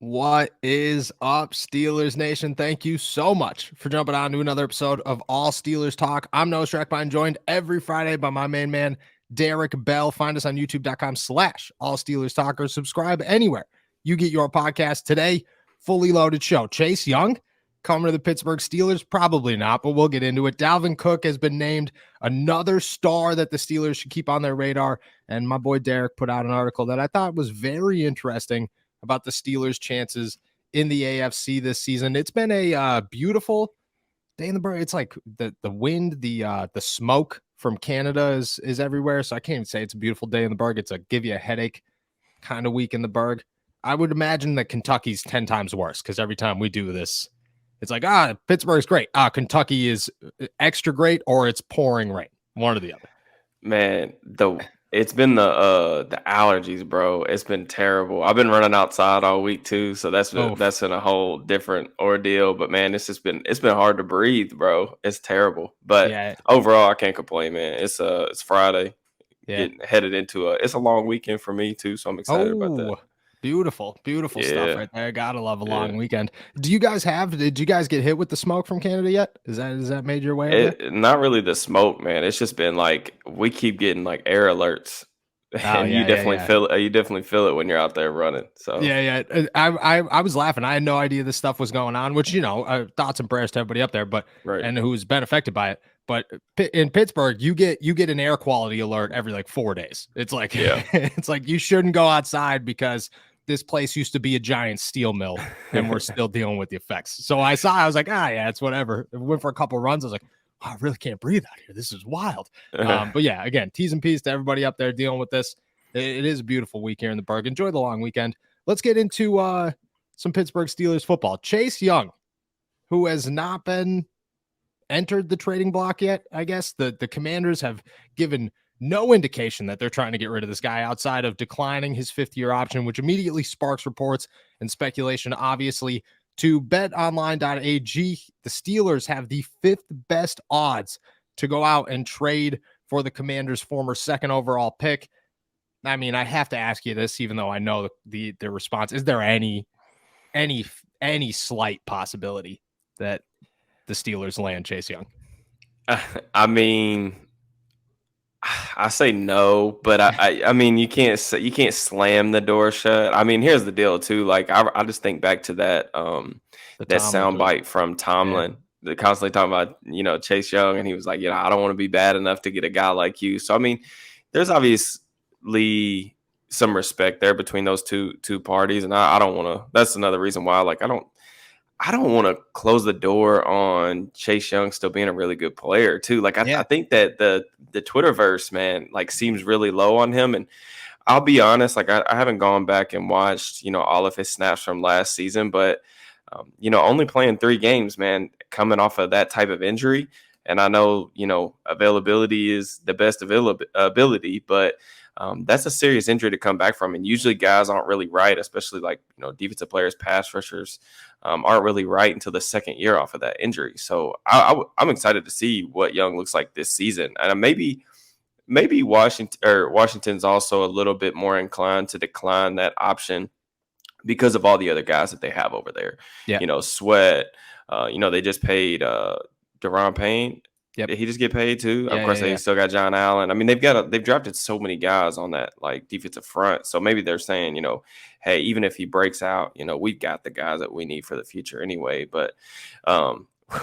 What is up, Steelers Nation? Thank you so much for jumping on to another episode of All Steelers Talk. I'm Noah Strackbine, joined every Friday by my main man, Derek Bell. Find us on youtube.com/All Steelers Talk or subscribe anywhere you get your podcast. Today, fully loaded show. Chase Young coming to the Pittsburgh Steelers? Probably not, but we'll get into it. Dalvin Cook has been named another star that the Steelers should keep on their radar. And my boy Derek put out an article that I thought was very interesting about the Steelers' chances in the AFC this season. It's been a beautiful day in the Burgh. It's like the wind, the smoke from Canada is everywhere. So I can't even say it's a beautiful day in the Burgh. It's a give you a headache kind of week in the Burgh. I would imagine that Kentucky's 10 times worse because every time we do this, it's like, Pittsburgh's great. Kentucky is extra great, or it's pouring rain. One or the other. Man, it's been the allergies, bro. It's been terrible. I've been running outside all week too, so that's been a whole different ordeal. But man, it's been hard to breathe, bro. It's terrible. But yeah, overall, I can't complain, man. It's Friday, getting headed into it's a long weekend for me too, so I'm excited about that. Beautiful stuff right there. Gotta love a long weekend. Did you guys get hit with the smoke from Canada yet? Is that made your way? Not really the smoke, man. It's just been like we keep getting like air alerts. You definitely feel it. You definitely feel it when you're out there running. So I was laughing. I had no idea this stuff was going on, which thoughts and prayers to everybody up there, but and who's been affected by it. But in Pittsburgh, you get an air quality alert every like 4 days. It's like it's like you shouldn't go outside because this place used to be a giant steel mill and we're still dealing with the effects. So I was like, it's whatever. I went for a couple of runs. I was like, I really can't breathe out here. This is wild. But yeah, again, T's and P's to everybody up there dealing with this. It is a beautiful week here in the Burgh. Enjoy the long weekend. Let's get into some Pittsburgh Steelers football. Chase Young, who has not been entered the trading block yet, I guess. The Commanders have given no indication that they're trying to get rid of this guy outside of declining his fifth-year option, which immediately sparks reports and speculation, obviously. To betonline.ag, the Steelers have the fifth best odds to go out and trade for the Commanders' former second overall pick. I mean, I have to ask you this, even though I know the response. Is there any slight possibility that the Steelers land Chase Young? I mean, I say no, but I mean you can't slam the door shut. I mean, here's the deal too. Like I just think back to that soundbite from Tomlin, that constantly talking about Chase Young, and he was like, I don't want to be bad enough to get a guy like you. So I mean, there's obviously some respect there between those two parties, and I don't want to. That's another reason why I don't want to close the door on Chase Young still being a really good player too. Like I think that the Twitterverse, man, like seems really low on him. And I'll be honest, like I haven't gone back and watched, all of his snaps from last season, but only playing 3 games, man, coming off of that type of injury. And I know, availability is the best ability, but that's a serious injury to come back from. And usually guys aren't really right, especially like, defensive players, pass rushers aren't really right until the second year off of that injury. So I'm excited to see what Young looks like this season. And maybe Washington's also a little bit more inclined to decline that option because of all the other guys that they have over there. Sweat, they just paid Deron Payne. Yep. Did he just get paid too? Of course, they still got John Allen. I mean, they've drafted so many guys on that like defensive front. So maybe they're saying, hey, even if he breaks out, we've got the guys that we need for the future anyway. But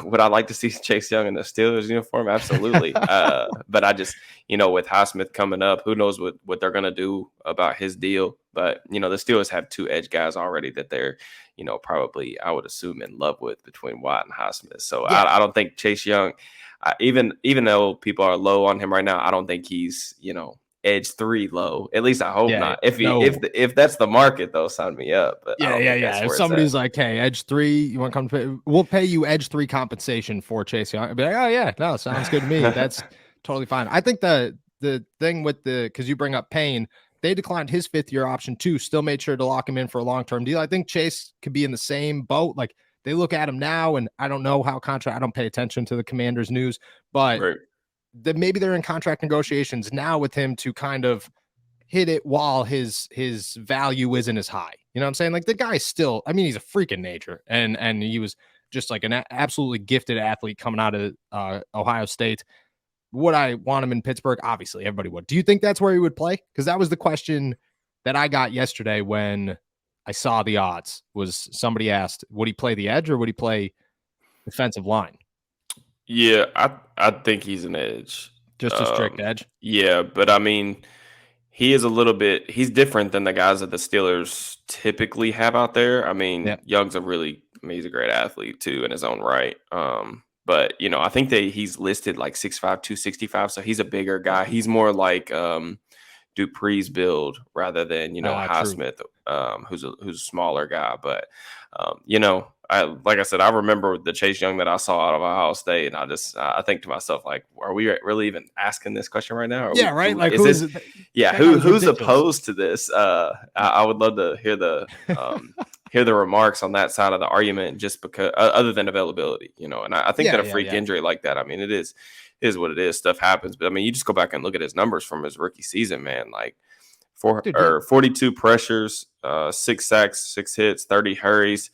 would I like to see Chase Young in the Steelers uniform? Absolutely. But I just, with Highsmith coming up, who knows what they're gonna do about his deal? But the Steelers have 2 edge guys already that they're, probably I would assume in love with between Watt and Highsmith. So I don't think Chase Young. Even though people are low on him right now, I don't think he's edge 3 low. At least I hope not. If that's the market though, sign me up. But If somebody's like, hey, edge 3, you want to come to pay? We'll pay you edge 3 compensation for Chase Young. I'd be like, sounds good to me. That's totally fine. I think the thing with because you bring up Payne, they declined his 5th-year option too. Still made sure to lock him in for a long-term deal. I think Chase could be in the same boat. Like, they look at him now, and I don't know how I don't pay attention to the Commanders news, but maybe they're in contract negotiations now with him to kind of hit it while his value isn't as high. You know what I'm saying? Like the guy's still, I mean, he's a freak in nature, and he was just like an absolutely gifted athlete coming out of Ohio State. Would I want him in Pittsburgh? Obviously, everybody would. Do you think that's where he would play? Because that was the question that I got yesterday when I saw the odds. Was somebody asked, would he play the edge or would he play defensive line? Yeah, I think he's an edge. Just a strict edge. Yeah, but I mean, he's different than the guys that the Steelers typically have out there. I mean, Yeah. Young's he's a great athlete too in his own right. But I think that he's listed like 6'5", 265, so he's a bigger guy. He's more like Dupree's build rather than Highsmith, who's a smaller guy. But like I said, I remember the Chase Young that I saw out of Ohio State, and I think to myself, like, are we really even asking this question right now? Yeah, right. Like, who's opposed to this? I would love to hear the hear the remarks on that side of the argument, just because other than availability, and I think that a freak injury like that, I mean, it is what it is. Stuff happens, but I mean, you just go back and look at his numbers from his rookie season, man. Like 42 pressures, 6 sacks, 6 hits, 30 hurries.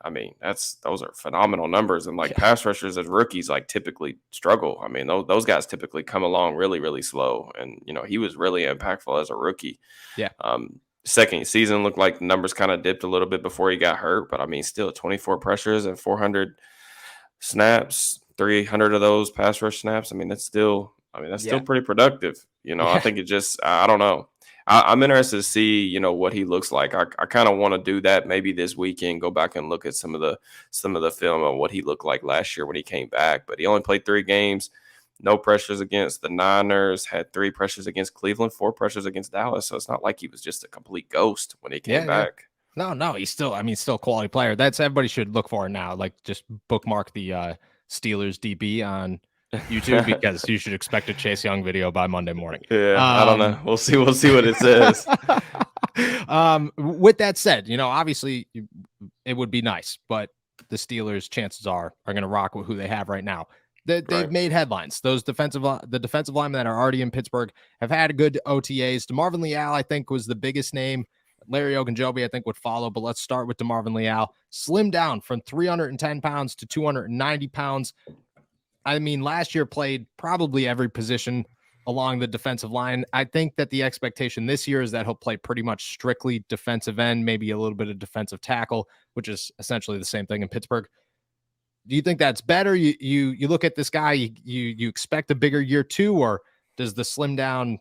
I mean, those are phenomenal numbers. And pass rushers as rookies, like, typically struggle. I mean, those guys typically come along really, really slow. And he was really impactful as a rookie. Yeah. Second season looked like the numbers kind of dipped a little bit before he got hurt, but I mean, still 24 pressures and 400 snaps, 300 of those pass rush snaps. I mean, that's still pretty productive. I think it just, I don't know. I'm interested to see, what he looks like. I kind of want to do that maybe this weekend, go back and look at some of the film on what he looked like last year when he came back. But he only played 3 games, no pressures against the Niners, had 3 pressures against Cleveland, 4 pressures against Dallas. So it's not like he was just a complete ghost when he came back. No, he's still a quality player. That's everybody should look for it now. Like, just bookmark the Steelers DB on YouTube, because you should expect a Chase Young video by Monday morning. Yeah, I don't know. We'll see what it says. With that said, obviously it would be nice, but the Steelers, chances are going to rock with who they have right now. They've made headlines. The defensive linemen that are already in Pittsburgh have had good OTAs. DeMarvin Leal, I think, was the biggest name. Larry Ogunjobi, I think, would follow, but let's start with DeMarvin Leal. Slimmed down from 310 pounds to 290 pounds. I mean, last year played probably every position along the defensive line. I think that the expectation this year is that he'll play pretty much strictly defensive end, maybe a little bit of defensive tackle, which is essentially the same thing in Pittsburgh. Do you think that's better? You look at this guy, you expect a bigger year 2, or does the slim down,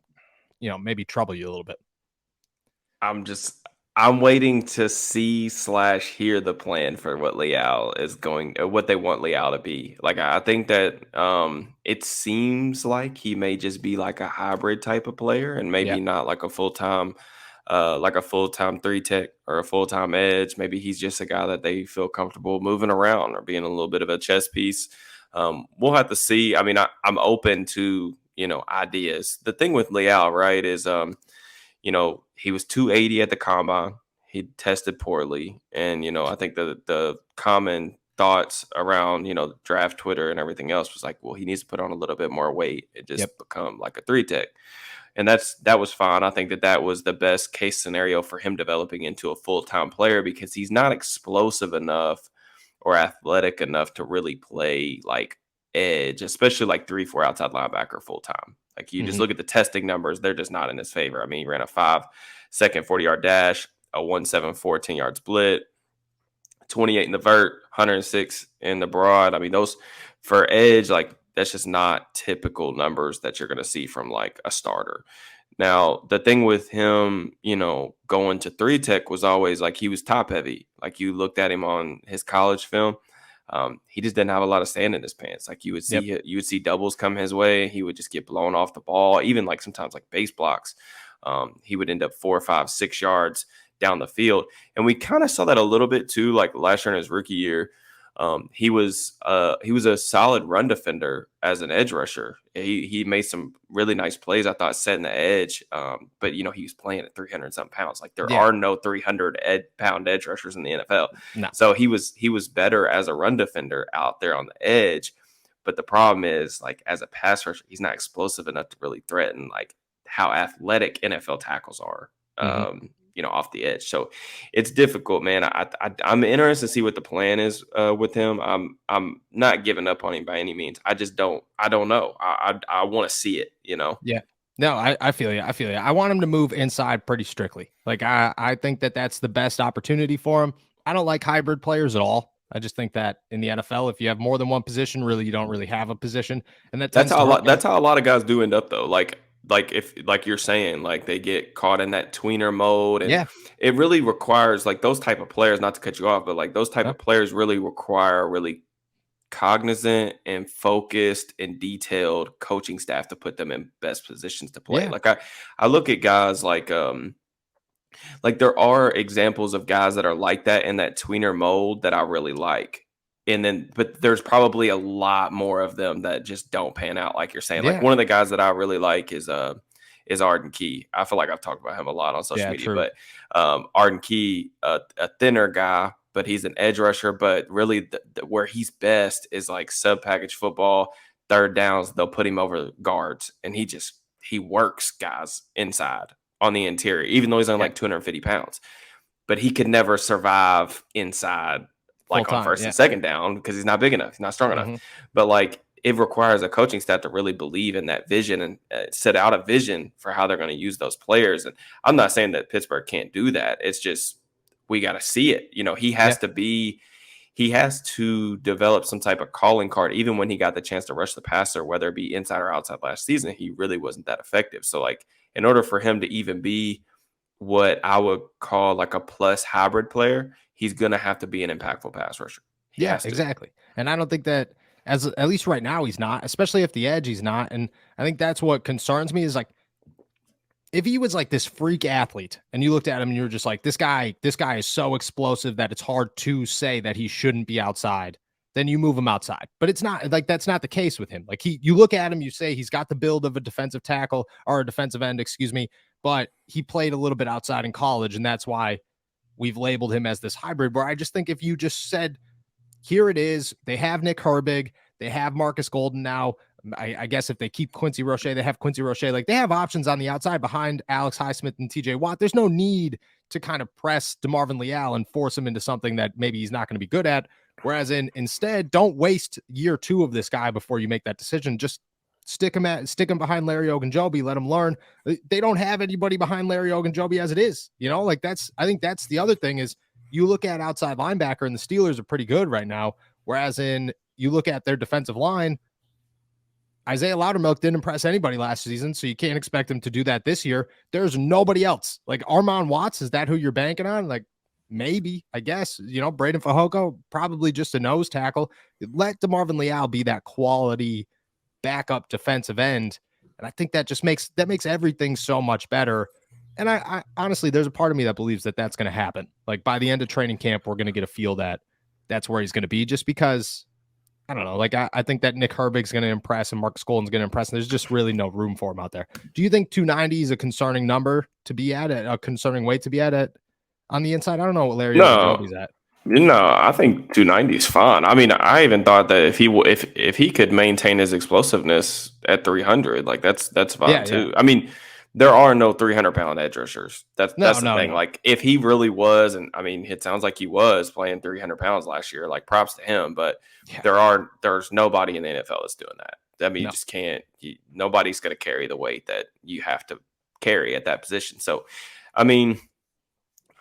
maybe trouble you a little bit? I'm waiting to see/hear the plan for what Leal is what they want Leal to be. Like, I think that it seems like he may just be like a hybrid type of player, and maybe not like a full-time 3-tech or a full-time edge. Maybe he's just a guy that they feel comfortable moving around or being a little bit of a chess piece. We'll have to see. I mean, I'm open to, ideas. The thing with Leal, right, is he was 280 at the combine. He tested poorly. And, I think the common thoughts around, draft Twitter and everything else was like, well, he needs to put on a little bit more weight and just become like a 3-tech. And that was fine. I think that was the best case scenario for him developing into a full-time player, because he's not explosive enough or athletic enough to really play like edge, especially like 3-4 outside linebacker full-time. Like, you just look at the testing numbers, they're just not in his favor. I mean, he ran a 5-second 40-yard dash, a 1.74 10-yard split, 28 in the vert, 106 in the broad. I mean, those for edge, like, that's just not typical numbers that you're going to see from like a starter. Now, the thing with him, going to 3-tech was always like he was top heavy. Like, you looked at him on his college film. He just didn't have a lot of sand in his pants. Like, you would see doubles come his way. He would just get blown off the ball. Even like sometimes like base blocks, he would end up 4, 5, 6 yards down the field. And we kind of saw that a little bit too, like last year in his rookie year. He was a solid run defender as an edge rusher. He made some really nice plays, I thought, setting the edge. But he was playing at 300-something pounds. Like, there are no 300-pound edge rushers in the NFL. No. So he was better as a run defender out there on the edge. But the problem is, like, as a pass rusher, he's not explosive enough to really threaten like how athletic NFL tackles are. off the edge. So it's difficult, man. I'm interested to see what the plan is with him. I'm not giving up on him by any means. I don't know. I want to see it, Yeah. No, I feel you. I want him to move inside pretty strictly. Like I think that's the best opportunity for him. I don't like hybrid players at all. I just think that in the NFL, if you have more than one position, really, you don't really have a position, and that That's tends to how a hurt lot. guys. That's how a lot of guys do end up though. If like you're saying, like they get caught in that tweener mode, and Yeah. it really requires like those type of players. Not to cut you off, but like those type Yeah. of players really require really cognizant and focused and detailed coaching staff to put them in best positions to play. Yeah. Like I look at guys like there are examples of guys that are like that in that tweener mold that I really like. But there's probably a lot more of them that just don't pan out, like you're saying. Like Yeah. one of the guys that I really like is Arden Key. I feel like I've talked about him a lot on social media, True. but Arden Key, a thinner guy, but he's an edge rusher. But really, where he's best is like sub package football, third downs. They'll put him over guards, and he works guys inside on the interior, even though he's only like 250 pounds. But he could never survive inside, like on first and second down, because he's not big enough. He's not strong enough. But like it requires a coaching staff to really believe in that vision and set out a vision for how they're going to use those players. And I'm not saying that Pittsburgh can't do that. It's just we got to see it. He has to develop some type of calling card. Even when he got the chance to rush the passer, whether it be inside or outside last season, he really wasn't that effective. So like in order for him to even be what I would call like a plus hybrid player, he's going to have to be an impactful pass rusher. Yeah, exactly. And I don't think that at least right now he's not, especially if the edge he's not. And I think that's what concerns me is like, if he was like this freak athlete and you looked at him and you were just like, this guy is so explosive that it's hard to say that he shouldn't be outside, then you move him outside. But it's not like, that's not the case with him. Like you look at him, you say he's got the build of a defensive tackle or a defensive end, excuse me, but he played a little bit outside in college. And that's why we've labeled him as this hybrid, where I just think if you just said, here it is, they have Nick Herbig, they have Marcus Golden now. I guess if they keep Quincy Roche, they have Quincy Roche. Like they have options on the outside behind Alex Highsmith and TJ Watt. There's no need to kind of press DeMarvin Leal and force him into something that maybe he's not going to be good at. Whereas instead, don't waste year 2 of this guy before you make that decision. Just stick him behind Larry Ogunjobi, let him learn. They don't have anybody behind Larry Ogunjobi as it is. I think that's the other thing is you look at outside linebacker and the Steelers are pretty good right now. Whereas you look at their defensive line, Isaiah Loudermilk didn't impress anybody last season, so you can't expect him to do that this year. There's nobody else. Like Armon Watts, is that who you're banking on? Like maybe, I guess, Braden Fajoko, probably just a nose tackle. Let DeMarvin Leal be that quality backup defensive end. And I think that just makes everything so much better. And I honestly, there's a part of me that believes that that's going to happen. Like by the end of training camp, we're going to get a feel that that's where he's going to be, just because I don't know. Like I think that Nick Herbig's going to impress and Marcus Golden's going to impress. And there's just really no room for him out there. Do you think 290 is a concerning number to be at, a concerning weight to be at on the inside? I don't know what Larry Ogunjobi's at. No, I think 290 is fine. I mean, I even thought that if he could maintain his explosiveness at 300, like that's fine too. Yeah. I mean, there are no 300-pound edge rushers. That's the thing. No. Like if he really was, and I mean, it sounds like he was playing 300 pounds last year. Like props to him, but there's nobody in the NFL that's doing that. I mean, you just can't. Nobody's going to carry the weight that you have to carry at that position. So, I mean,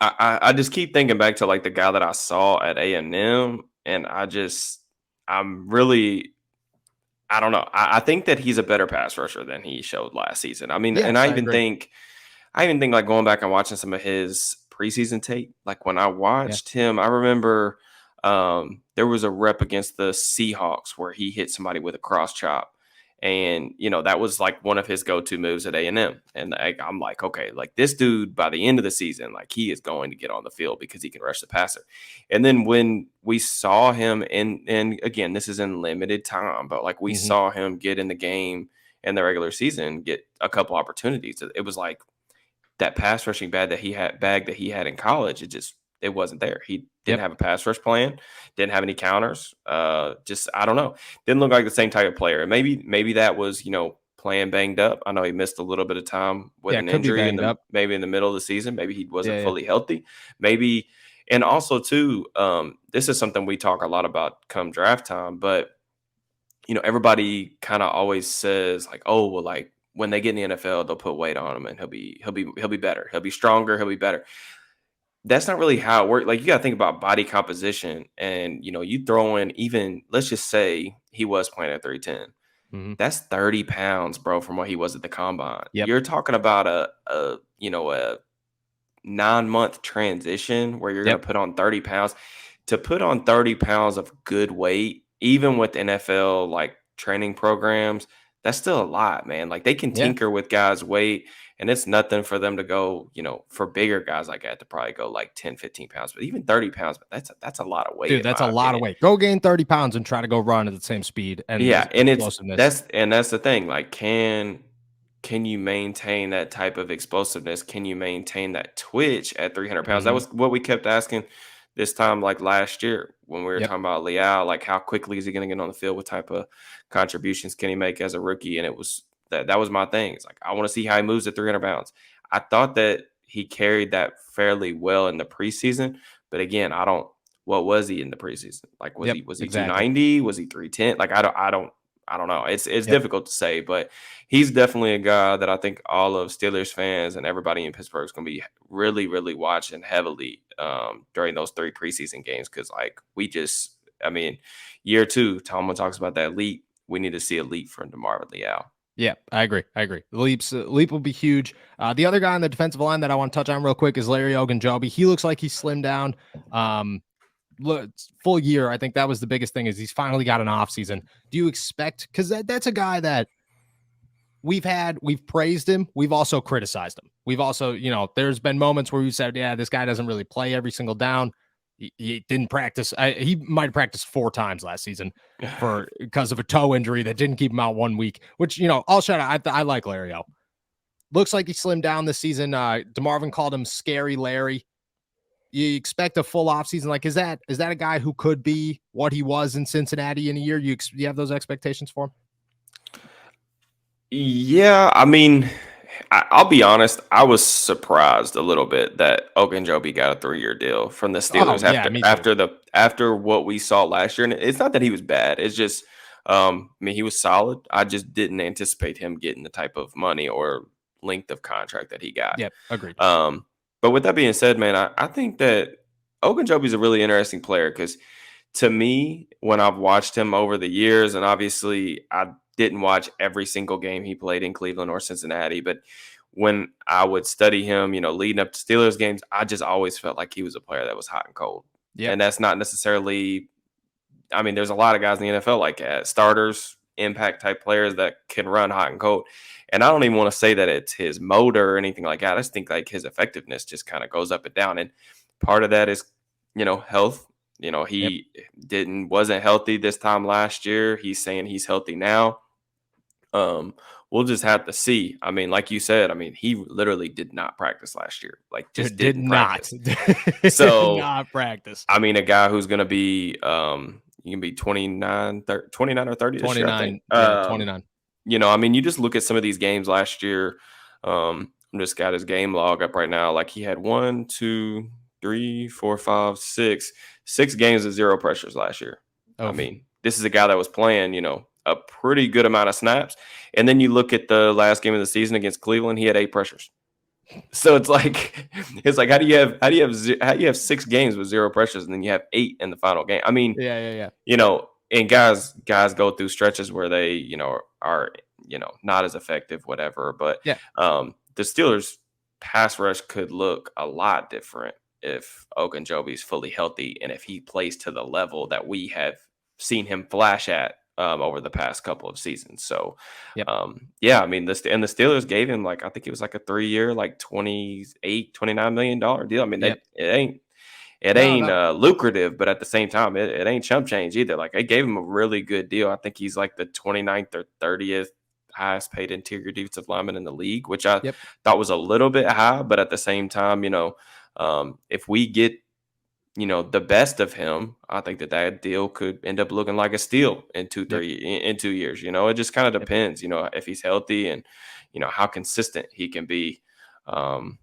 I just keep thinking back to like the guy that I saw at A&M, and I'm really. I don't know. I think that he's a better pass rusher than he showed last season. I mean, and I even think like going back and watching some of his preseason tape, like when I watched him, I remember there was a rep against the Seahawks where he hit somebody with a cross chop. And, that was like one of his go-to moves at A&M. And I'm like, okay, like this dude by the end of the season, like he is going to get on the field because he can rush the passer. And then when we saw him and again, this is in limited time, but like we saw him get in the game in the regular season, get a couple opportunities. It was like that pass rushing bag that he had in college. It wasn't there. He didn't have a pass rush plan, didn't have any counters. I don't know. Didn't look like the same type of player. And maybe that was, playing banged up. I know he missed a little bit of time with an could be injury banged up. maybe in the middle of the season. Maybe he wasn't Yeah. fully healthy. Maybe, and also too, this is something we talk a lot about come draft time, but everybody kind of always says like, oh, well, like when they get in the NFL, they'll put weight on him and he'll be better. He'll be stronger. He'll be better. That's not really how it works. Like you got to think about body composition, and you throw in, even let's just say he was playing at 310. Mm-hmm. That's 30 pounds, bro, from what he was at the combine. Yep. You're talking about a 9-month transition where you're going to put on 30 pounds. To put on 30 pounds of good weight, even with NFL like training programs, that's still a lot, man. Like they can tinker with guys' weight, and it's nothing for them to go, for bigger guys like that to probably go like 10, 15 pounds, but even 30 pounds, but that's a lot of weight. Dude, that's a lot of weight. Go gain 30 pounds and try to go run at the same speed. And and that's the thing. Like, can you maintain that type of explosiveness? Can you maintain that twitch at 300 pounds? That was what we kept asking this time, like last year when we were talking about Leal, like how quickly is he going to get on the field? What type of contributions can he make as a rookie? And it was that was my thing. It's like, I want to see how he moves at 300 pounds. I thought that he carried that fairly well in the preseason, but again, what was he in the preseason? Like, was he 290? Was he 310? Like, I don't know. It's difficult to say, but he's definitely a guy that I think all of Steelers fans and everybody in Pittsburgh is going to be really, really watching heavily during those 3 preseason games. Because year 2, Tomlin talks about that leap. We need to see a leap from DeMarvin Leal. Yeah, I agree. The leap will be huge. The other guy on the defensive line that I want to touch on real quick is Larry Ogunjobi. He looks like he's slimmed down. Full year, I think that was the biggest thing, is he's finally got an off season. Do you expect, because that's a guy that we've praised him, we've also criticized him, we've also, there's been moments where we said, yeah, this guy doesn't really play every single down. He didn't practice. He might have practiced 4 times last season because of a toe injury that didn't keep him out 1 week, which, I'll shout out. I like Larry O. Looks like he slimmed down this season. DeMarvin called him Scary Larry. You expect a full offseason? Like, is that a guy who could be what he was in Cincinnati in a year? You have those expectations for him? Yeah, I'll be honest. I was surprised a little bit that Ogunjobi got a 3-year deal from the Steelers after what we saw last year. And it's not that he was bad. It's just, he was solid. I just didn't anticipate him getting the type of money or length of contract that he got. Yep, agreed. But with that being said, man, I think that Ogunjobi is a really interesting player because to me, when I've watched him over the years, and obviously I didn't watch every single game he played in Cleveland or Cincinnati, but when I would study him, leading up to Steelers games, I just always felt like he was a player that was hot and cold. Yep. And that's not necessarily, there's a lot of guys in the NFL like that, starters, impact type players that can run hot and cold. And I don't even want to say that it's his motor or anything like that. I just think like his effectiveness just kind of goes up and down. And part of that is, health. He wasn't healthy this time last year. He's saying he's healthy now. We'll just have to see. Like you said, he literally did not practice last year. Like just didn't practice. So did not practice. A guy who's going to be, you can be 29 or 30 this year, I think. 29. You just look at some of these games last year. I'm just got his game log up right now. Like he had 1, 2, 3, 4, 5, 6 games with 0 pressures last year. Oh. This is a guy that was playing, a pretty good amount of snaps. And then you look at the last game of the season against Cleveland, he had 8 pressures. So it's like how do you have 6 games with 0 pressures and then you have 8 in the final game? Yeah. And guys go through stretches where they, are, not as effective, whatever. But the Steelers pass rush could look a lot different if Ogunjobi is fully healthy and if he plays to the level that we have seen him flash at over the past couple of seasons. So, the Steelers gave him I think it was like a 3-year, like $29 million deal. It ain't lucrative, but at the same time, it ain't chump change either. Like they gave him a really good deal. I think he's like the 29th or 30th highest paid interior defensive lineman in the league, which I thought was a little bit high, but at the same time, if we get the best of him, I think that deal could end up looking like a steal in Yep. in 2 years. It just kind of depends, if he's healthy and, how consistent he can be kind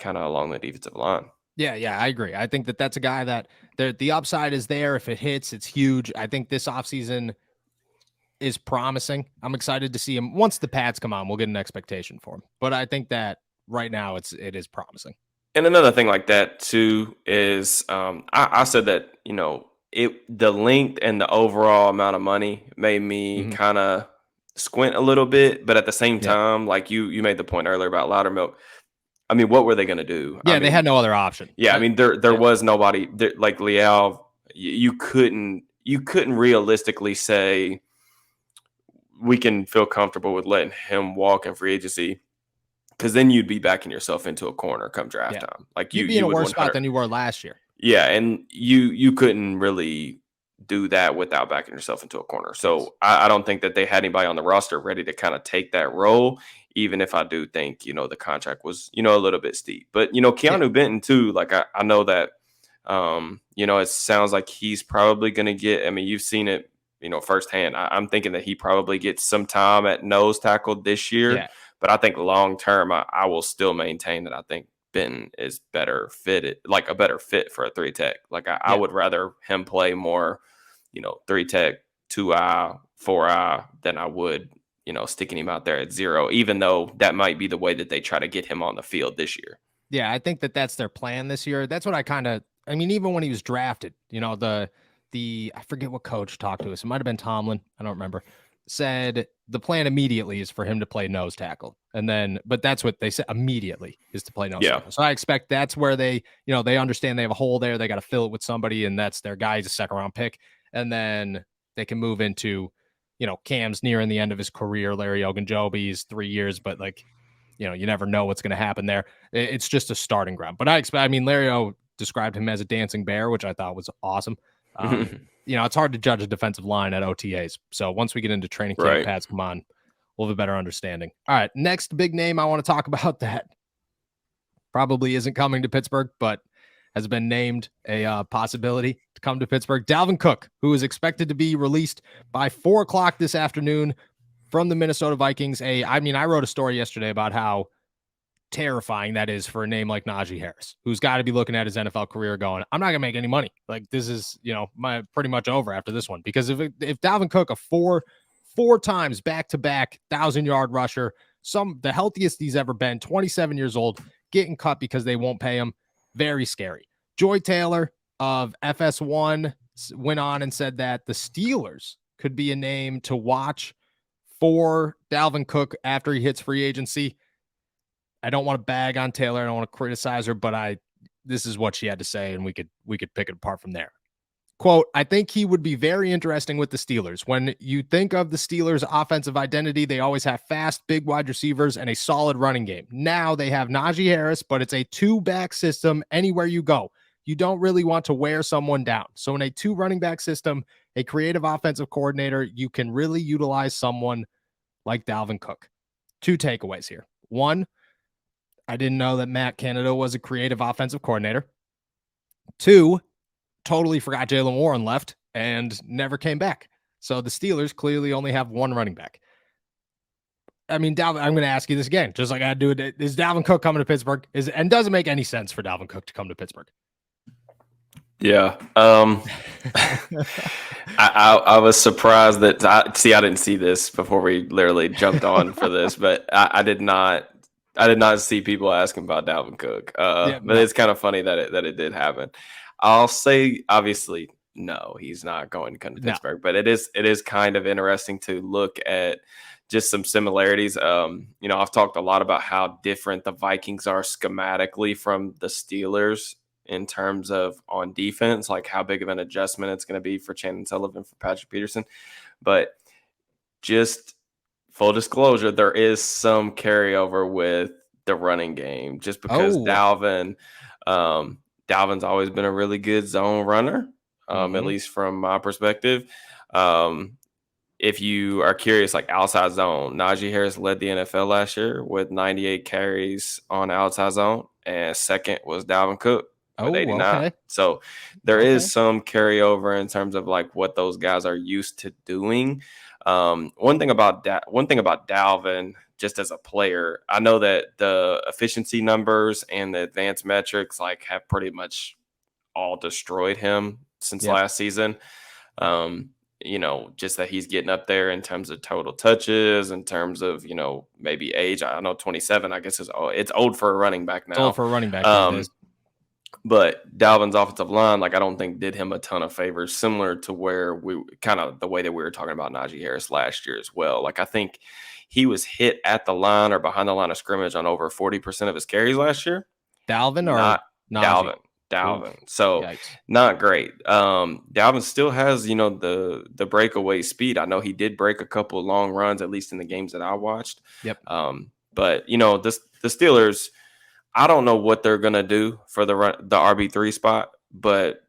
of along the defensive line. Yeah, I agree. I think that that's a guy that the upside is there. If it hits, it's huge. I think this offseason is promising. I'm excited to see him. Once the pads come on, we'll get an expectation for him. But I think that right now it is promising. And another thing like that too is I said that the length and the overall amount of money made me kind of squint a little bit, but at the same time, like you made the point earlier about Loudermilk. I mean, what were they going to do? Yeah, they had no other option. Yeah, I mean, there was nobody like Leal. You couldn't realistically say we can feel comfortable with letting him walk in free agency, because then you'd be backing yourself into a corner come draft time. Like you'd be in a worse spot than you were last year. Yeah, and you couldn't really do that without backing yourself into a corner. So I don't think that they had anybody on the roster ready to kind of take that role, even if I do think, the contract was, a little bit steep. But, Keanu Benton too, like I know that, it sounds like he's probably going to get, I mean, you've seen it, firsthand. I'm thinking that he probably gets some time at nose tackle this year. Yeah. But I think long term, I will still maintain that I think Benton is better fitted, like a better fit for a 3 tech. Like I would rather him play more, 3 tech, 2-eye, 4-eye than I would, sticking him out there at 0, even though that might be the way that they try to get him on the field this year. Yeah, I think that that's their plan this year. That's what I mean, even when he was drafted, I forget what coach talked to us. It might have been Tomlin. I don't remember. Said the plan immediately is for him to play nose tackle. But that's what they said immediately is to play nose tackle. So I expect that's where they understand they have a hole there. They got to fill it with somebody, and that's their guy. He's a 2nd round pick. And then they can move into, Cam's nearing the end of his career. Larry Ogunjobi's 3 years, but you never know what's going to happen there. It's just a starting ground. But Larry O described him as a dancing bear, which I thought was awesome. It's hard to judge a defensive line at OTAs. So once we get into training camp, pads come on, we'll have a better understanding. All right, next big name I want to talk about that probably isn't coming to Pittsburgh, but has been named a possibility to come to Pittsburgh. Dalvin Cook, who is expected to be released by 4:00 this afternoon from the Minnesota Vikings. I wrote a story yesterday about how terrifying that is for a name like Najee Harris, who's got to be looking at his NFL career going, I'm not gonna make any money. Like, this is, my pretty much over after this one. Because if Dalvin Cook, a four times back-to-back 1,000-yard rusher, the healthiest he's ever been, 27 years old, getting cut because they won't pay him, very scary. Joy Taylor of FS1 went on and said that the Steelers could be a name to watch for Dalvin Cook after he hits free agency. I don't want to bag on Taylor. I don't want to criticize her, but this is what she had to say, and we could pick it apart from there. Quote, I think he would be very interesting with the Steelers. When you think of the Steelers' offensive identity, they always have fast, big wide receivers and a solid running game. Now they have Najee Harris, but it's a 2-back system anywhere you go. You don't really want to wear someone down. So in a 2 running back system, a creative offensive coordinator, you can really utilize someone like Dalvin Cook. 2 takeaways here. 1, I didn't know that Matt Canada was a creative offensive coordinator. 2, totally forgot Jaylen Warren left and never came back. So the Steelers clearly only have 1 running back. I mean, Dalvin, I'm going to ask you this again, just like I do it. Is Dalvin Cook coming to Pittsburgh? And does it make any sense for Dalvin Cook to come to Pittsburgh? Yeah. I was surprised that I didn't see this before we literally jumped on for this, but I did not see people asking about Dalvin Cook. But it's kind of funny that it did happen. I'll say, obviously, no, he's not going to come to Pittsburgh, but it is kind of interesting to look at just some similarities. I've talked a lot about how different the Vikings are schematically from the Steelers in terms of on defense, like how big of an adjustment it's going to be for Chandon Sullivan, for Patrick Peterson. But just full disclosure, there is some carryover with the running game, just because Dalvin's always been a really good zone runner, at least from my perspective. If you are curious, like outside zone, Najee Harris led the NFL last year with 98 carries on outside zone, and second was Dalvin Cook. with Oh, 89. okay. So there is some carryover in terms of like what those guys are used to doing. One thing about Dalvin, just as a player, I know that the efficiency numbers and the advanced metrics like have pretty much all destroyed him since last season. Just that he's getting up there in terms of total touches, in terms of, maybe age. I know 27, I guess it's old for a running back now. It's old for a running back these days. But Dalvin's offensive line, like, I don't think did him a ton of favors, similar to where we kind of the way that we were talking about Najee Harris last year as well. Like, I think he was hit at the line or behind the line of scrimmage on over 40% of his carries last year. Dalvin or not Najee? Dalvin. Oof. So Yikes. Not great. Dalvin still has, the breakaway speed. I know he did break a couple of long runs, at least in the games that I watched. Yep. But the Steelers, I don't know what they're gonna do for the RB3 spot, but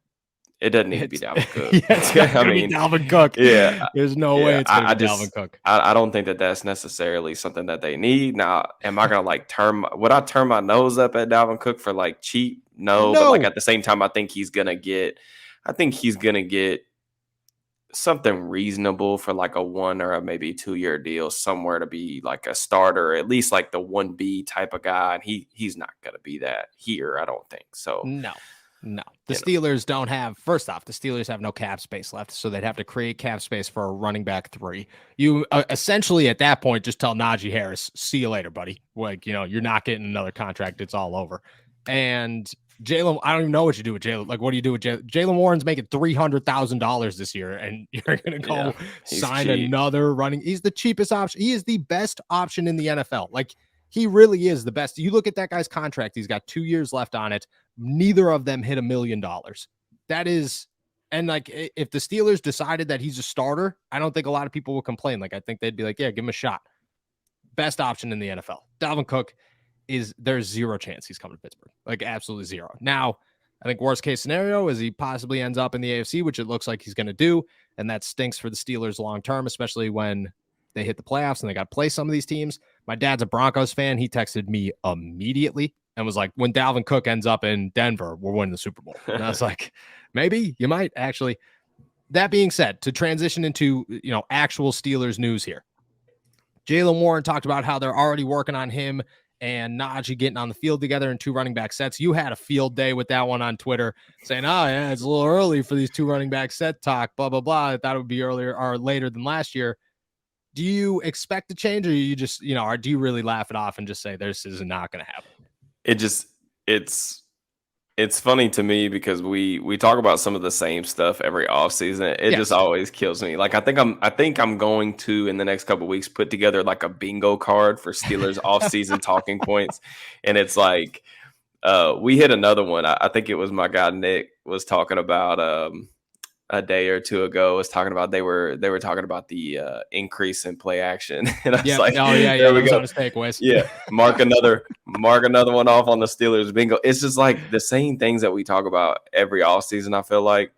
it doesn't need to be Dalvin Cook. It's not gonna be Dalvin Cook. Yeah, there's no way it's gonna be Dalvin Cook. I don't think that that's necessarily something that they need. Now, am I gonna would I turn my nose up at Dalvin Cook for like cheap? No, but like at the same time, I think he's gonna get something reasonable for like a 1 or maybe 2 year deal somewhere to be like a starter, at least like the 1B type of guy. And he's not going to be that here, I don't think so. No. The Steelers don't have, first off, the Steelers have no cap space left. So they'd have to create cap space for a running back 3. You essentially at that point, just tell Najee Harris, see you later, buddy. Like, you're not getting another contract. It's all over. And Jaylen, I don't even know what you do with Jaylen. Like, what do you do with Jaylen? Jaylen Warren's making $300,000 this year, and you're going to go sign another running. He's the cheapest option. He is the best option in the NFL. Like, he really is the best. You look at that guy's contract. He's got 2 years left on it. Neither of them hit $1 million. That is, and like, if the Steelers decided that he's a starter, I don't think a lot of people will complain. Like, I think they'd be like, yeah, give him a shot. Best option in the NFL. Dalvin Cook. There's zero chance he's coming to Pittsburgh. Like, absolutely zero. Now, I think worst case scenario is he possibly ends up in the AFC, which it looks like he's going to do. And that stinks for the Steelers long term, especially when they hit the playoffs and they got to play some of these teams. My dad's a Broncos fan. He texted me immediately and was like, when Dalvin Cook ends up in Denver, we're winning the Super Bowl. And I was like, maybe you might actually. That being said, to transition into, actual Steelers news here. Jaylen Warren talked about how they're already working on him and Najee getting on the field together in 2 running back sets. You had a field day with that one on Twitter saying, oh, yeah, it's a little early for these 2 running back set talk, blah, blah, blah. I thought it would be earlier or later than last year. Do you expect a change, or you just, or do you really laugh it off and just say this is not going to happen? It's funny to me because we talk about some of the same stuff every offseason. It just always kills me. Like, I think I'm going to, in the next couple of weeks, put together like a bingo card for Steelers offseason talking points. And it's like, we hit another one. I think it was my guy Nick was talking about a day or two ago, was talking about they were talking about the increase in play action. And I was like, oh yeah, there we go. On his takeaways. Yeah, mark another one off on the Steelers bingo. It's just like the same things that we talk about every offseason. I feel like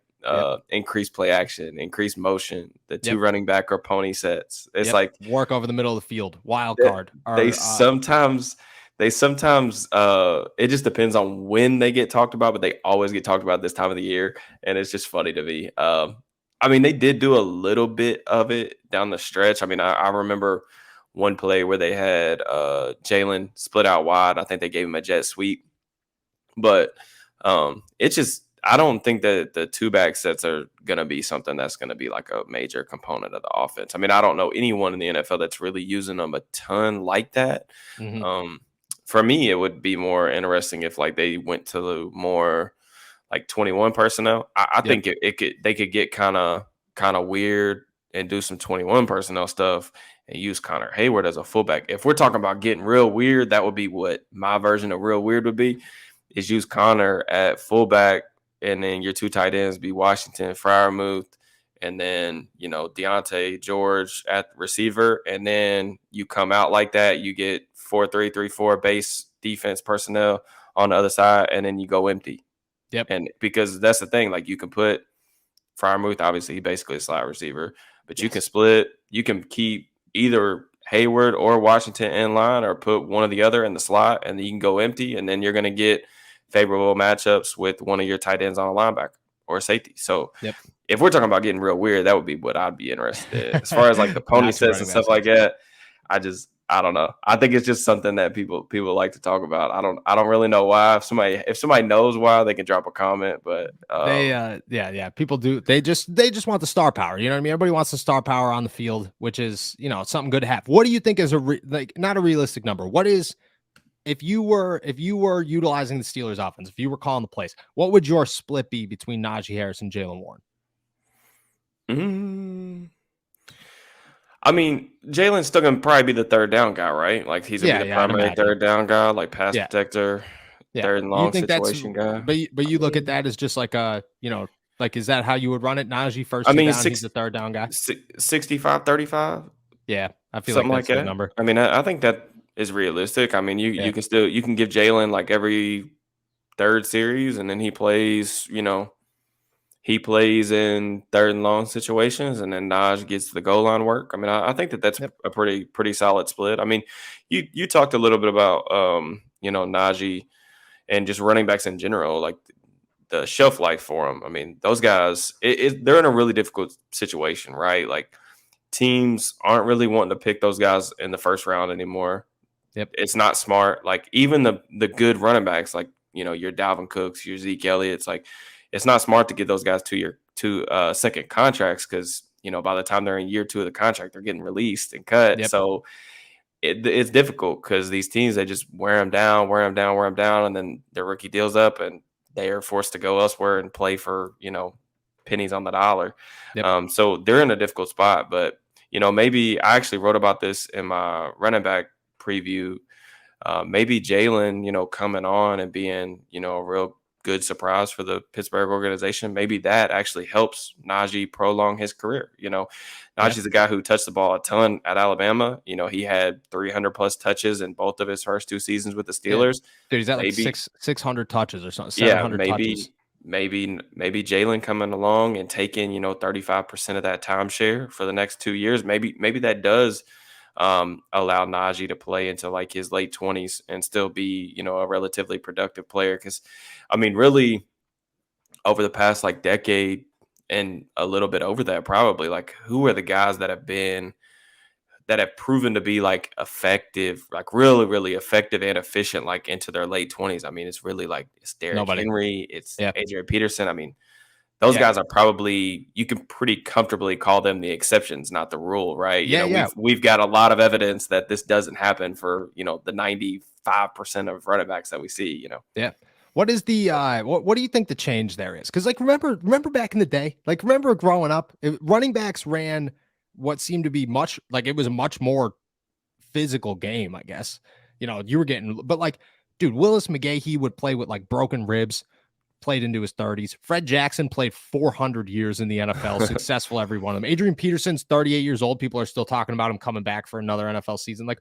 increased play action, increased motion, the 2 running back or pony sets. It's like work over the middle of the field, wild card. They sometimes it just depends on when they get talked about, but they always get talked about this time of the year, and it's just funny to me. I mean, they did do a little bit of it down the stretch. I mean, I remember one play where they had Jaylen split out wide. I think they gave him a jet sweep, but it's just, I don't think that the 2 back sets are going to be something that's going to be like a major component of the offense. I mean, I don't know anyone in the NFL that's really using them a ton like that. Mm-hmm. For me, it would be more interesting if like they went to the more like 21 personnel. I think they could get kind of weird and do some 21 personnel stuff and use Connor Hayward as a fullback. If we're talking about getting real weird, that would be what my version of real weird would be, is use Connor at fullback, and then your 2 tight ends be Washington, Freiermuth, and then, Deontay George at receiver. And then you come out like that, you get 4-3-3-4 base defense personnel on the other side, and then you go empty. Yep. And because that's the thing, like, you can put Freiermuth, obviously, basically a slot receiver, but you can split. You can keep either Hayward or Washington in line, or put one or the other in the slot, and then you can go empty, and then you're going to get favorable matchups with one of your tight ends on a linebacker or a safety. So Yep. if we're talking about getting real weird, that would be what I'd be interested in. As far as like the pony sets and stuff like that, I don't know. I think it's just something that people like to talk about. I don't really know why. If somebody knows why, they can drop a comment. But people do. They just want the star power. You know what I mean? Everybody wants the star power on the field, which is, you know, something good to have. What do you think is not a realistic number? What is, if you were utilizing the Steelers offense, if you were calling the plays, what would your split be between Najee Harris and Jaylen Warren? I mean, Jaylen's still gonna probably be the third down guy, right? Like he's gonna be the primary third down guy, like pass protector, third and long situation guy. But you look at that as just like you know, like, is that how you would run it? Najee first down, he's the third down guy. 65-35. Yeah, I feel something like that's like the that. number. I mean, I think that is realistic. I mean, you can give Jaylen like every third series, and then he plays, you know, he plays in third and long situations, and then Naj gets the goal line work. I mean, I think that's a pretty solid split. I mean, you talked a little bit about you know, Najee and just running backs in general, like the shelf life for them. I mean, those guys, they're in a really difficult situation, right? Like teams aren't really wanting to pick those guys in the first round anymore. Yep, it's not smart. Like even the good running backs, like, you know, your Dalvin Cooks, your Zeke Elliott's, like, it's not smart to get those guys to your second contracts, because, you know, by the time they're in year 2 of the contract, they're getting released and cut. Yep. So it's difficult because these teams, they just wear them down, and then their rookie deal's up, and they are forced to go elsewhere and play for, you know, pennies on the dollar. Yep. So they're in a difficult spot. But, you know, maybe I actually wrote about this in my running back preview. Maybe Jaylen, you know, coming on and being, you know, a real good surprise for the Pittsburgh organization. Maybe that actually helps Najee prolong his career. You know, Najee's a guy who touched the ball a ton at Alabama. You know, he had 300 plus touches in both of his first 2 seasons with the Steelers. Yeah. Dude, he's at like 600 touches or something. 700 touches. Maybe Jaylen coming along and taking, you know, 35% of that timeshare for the next 2 years. Maybe that does allow Najee to play into like his late 20s and still be, you know, a relatively productive player. Because, I mean, really over the past like decade and a little bit over that, probably, like, who are the guys that have proven to be like effective, like really, really effective and efficient, like into their late 20s? I mean, it's really like, it's Derrick Henry, it's Adrian Peterson. I mean, those guys are probably, you can pretty comfortably call them the exceptions, not the rule, right? You know, we've got a lot of evidence that this doesn't happen for, you know, the 95% of running backs that we see, you know? Yeah. What is the what do you think the change there is? Because, like, remember back in the day, like, remember growing up, running backs ran what seemed to be it was a much more physical game, I guess. You know, you were getting, but like, dude, Willis McGahee would play with like broken ribs, played into his 30s. Fred Jackson played 400 years in the NFL, successful every one of them. Adrian Peterson's 38 years old. People are still talking about him coming back for another NFL season. Like,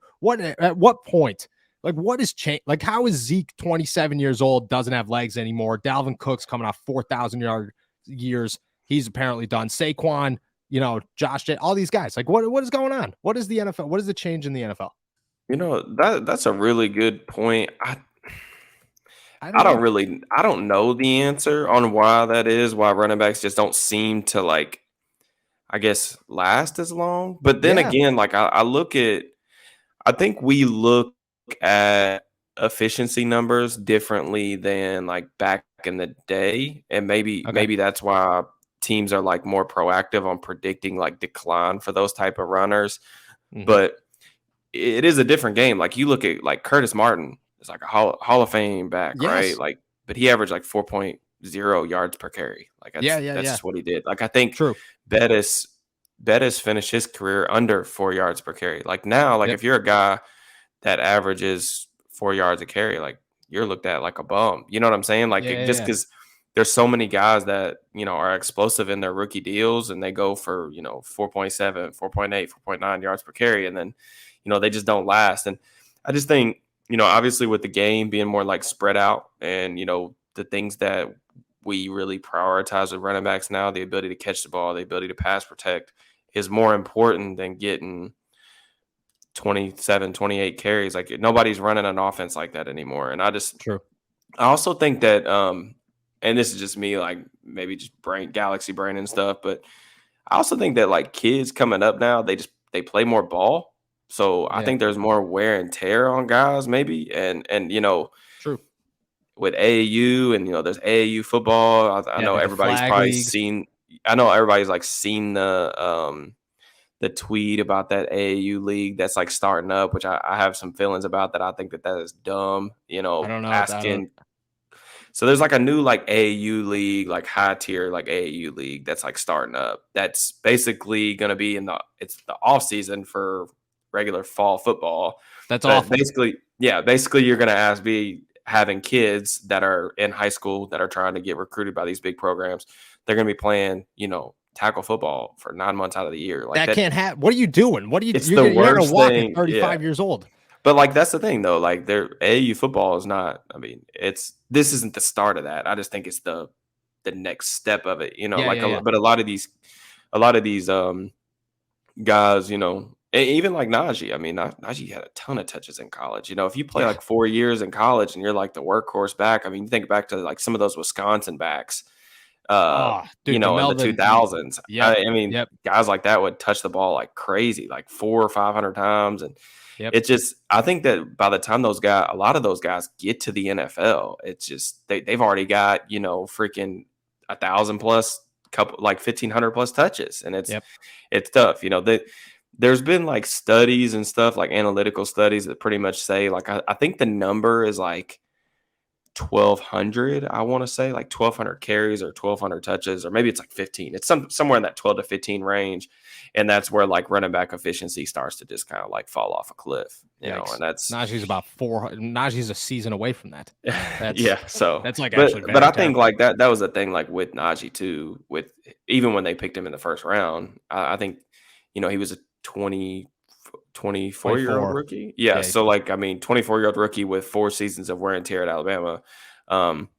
at what point? Like, what has changed? Like, how is Zeke 27 years old, doesn't have legs anymore? Dalvin Cook's coming off 4,000-yard years. He's apparently done. Saquon, you know, Josh, all these guys. Like, what is going on? What is the NFL? What is the change in the NFL? You know, that's a really good point. I don't know the answer on why that is, why running backs just don't seem to, like, I guess, last as long. But then again, like, I think we look at efficiency numbers differently than like back in the day. And maybe that's why teams are like more proactive on predicting like decline for those type of runners. Mm-hmm. But it is a different game. Like, you look at like Curtis Martin, it's like a Hall of Fame back, right? Like, but he averaged like 4.0 yards per carry. Like, that's just what he did. Like, I think Bettis finished his career under 4 yards per carry. Like, now, like, if you're a guy that averages 4 yards a carry, like, you're looked at like a bum. You know what I'm saying? Like, just because there's so many guys that, you know, are explosive in their rookie deals and they go for, you know, 4.7, 4.8, 4.9 yards per carry. And then, you know, they just don't last. And I just think, you know, obviously with the game being more like spread out and, you know, the things that we really prioritize with running backs now, the ability to catch the ball, the ability to pass protect, is more important than getting 27, 28 carries. Like, nobody's running an offense like that anymore. And I just, I also think that, and this is just me, like maybe just galaxy brain and stuff, but I also think that like kids coming up now, they play more ball. So I Yeah, think there's more wear and tear on guys, maybe, and true. with AAU and there's AAU football. I Yeah, know the everybody's flag probably leagues. seen. I know everybody's like seen the tweet about that AAU league that's like starting up, which I have some feelings about that. I think that is dumb. I don't know. I don't. Asking. So there's like a new like AAU league, like high tier like AAU league that's like starting up. That's basically going to be it's the off season for regular fall football. That's But awful. basically you're going to be having kids that are in high school that are trying to get recruited by these big programs. They're going to be playing, tackle football for 9 months out of the year. Like That that, can't happen. What are you doing? What are you? it's the You're gonna worst walk at thing. Yeah. 35 years old. But like that's the thing though, like their AAU football is not. I mean, this isn't the start of that. I just think it's the next step of it. Yeah, Like yeah, yeah. but a lot of these guys, even like Najee. I mean, Najee had a ton of touches in college. If you play Yeah. like 4 years in college and you're like the workhorse back, I mean, you think back to like some of those Wisconsin backs, Oh, dude, in the DeMarvin. 2000s. Yep. I mean, Yep. guys like that would touch the ball like crazy, like 400 or 500 times, and Yep. it just, I think that by the time a lot of those guys get to the NFL, it's just they've already got freaking 1,000 plus, couple like 1,500 plus touches, and Yep. it's tough. There's been like studies and stuff, like analytical studies that pretty much say like I think the number is like 1,200. I want to say like 1,200 carries or 1,200 touches, or maybe it's like 15. It's somewhere in that 12 to 15 range, and that's where like running back efficiency starts to just kind of like fall off a cliff, Yikes. and that's Najee's about 400. Najee's a season away from that. That's yeah. So, that's like but actually but very I think terrifying. like that was the thing like with Najee too. With even when they picked him in the first round, I think he was a 24-year-old 24. rookie. Yeah. Yeah. So like I mean, 24-year-old rookie with 4 seasons of wear and tear at Alabama. Um,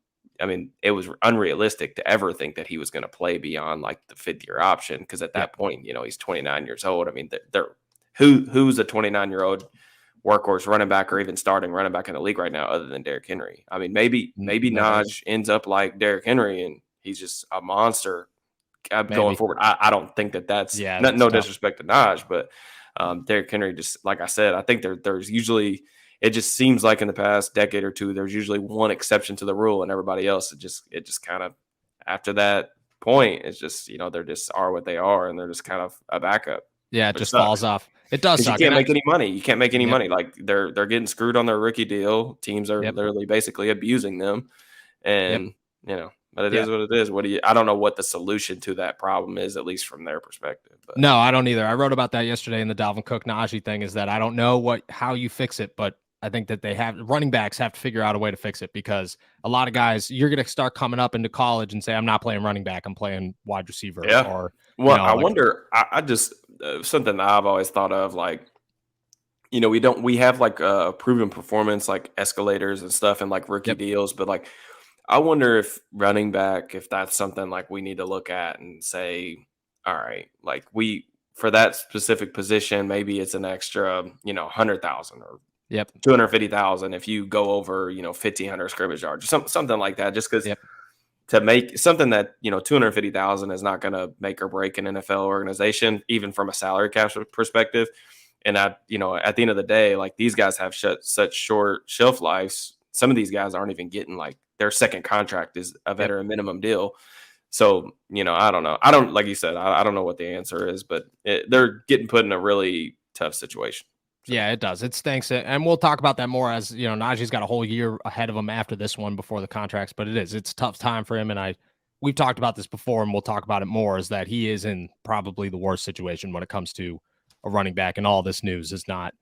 I mean, it was unrealistic to ever think that he was going to play beyond like the 5th-year option, because at that Yep. point, he's 29 years old. I mean, who's a 29-year-old workhorse running back or even starting running back in the league right now other than Derrick Henry? I mean, maybe Nobody. Najee ends up like Derrick Henry and he's just a monster going Maybe. forward. I don't think that's Yeah, not, that's no tough. disrespect to Najee, but Derrick Henry, just like I said, I think there's usually, it just seems like in the past decade or two, there's usually one exception to the rule, and everybody else, it just kind of, after that point, it's just they're just are what they are, and they're just kind of a backup, Yeah, it which just falls sucks off. It does because you suck. can't make any money. You can't make any Yep. money. Like they're getting screwed on their rookie deal. Teams are Yep. literally basically abusing them, Yep. and but it Yeah. is what it is. I don't know what the solution to that problem is, at least from their perspective. But No, I don't either. I wrote about that yesterday in the Dalvin Cook Najee thing, is that I don't know how you fix it, but I think that running backs have to figure out a way to fix it, because a lot of guys, you're going to start coming up into college and say, I'm not playing running back, I'm playing wide receiver, yeah, or, well, I like, wonder. I just something that I've always thought of, like we have like proven performance like escalators and stuff and like rookie yep. deals, but like I wonder if running back, if that's something like we need to look at and say, all right, like for that specific position, maybe it's an extra, 100,000 or Yep. 250,000 if you go over, 1,500 scrimmage yards or something like that. Just because Yep. to make something that 250,000 is not going to make or break an NFL organization, even from a salary cap perspective. And at the end of the day, like these guys have such short shelf lives. Some of these guys aren't even getting like their second contract is a Yep. veteran minimum deal. So, I don't know. I don't, like you said, I don't know what the answer is, but they're getting put in a really tough situation. So. Yeah, it does. It stinks. And we'll talk about that more as, Najee's got a whole year ahead of him after this one before the contracts, but it's a tough time for him. And we've talked about this before, and we'll talk about it more, is that he is in probably the worst situation when it comes to a running back, and all this news is not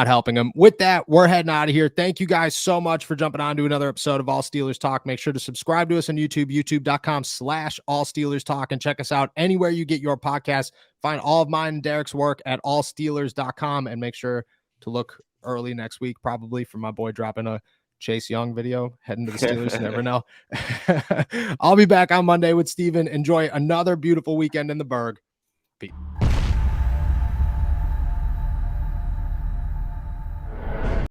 helping him. With that, we're heading out of here. Thank you guys so much for jumping on to another episode of All Steelers Talk. Make sure to subscribe to us on YouTube, youtube.com/All Steelers Talk, and check us out anywhere you get your podcasts. Find all of mine and Derek's work at allsteelers.com, and make sure to look early next week, probably, for my boy dropping a Chase Young video heading to the Steelers. You never know. I'll be back on Monday with Steven. Enjoy another beautiful weekend in the Berg. Peace.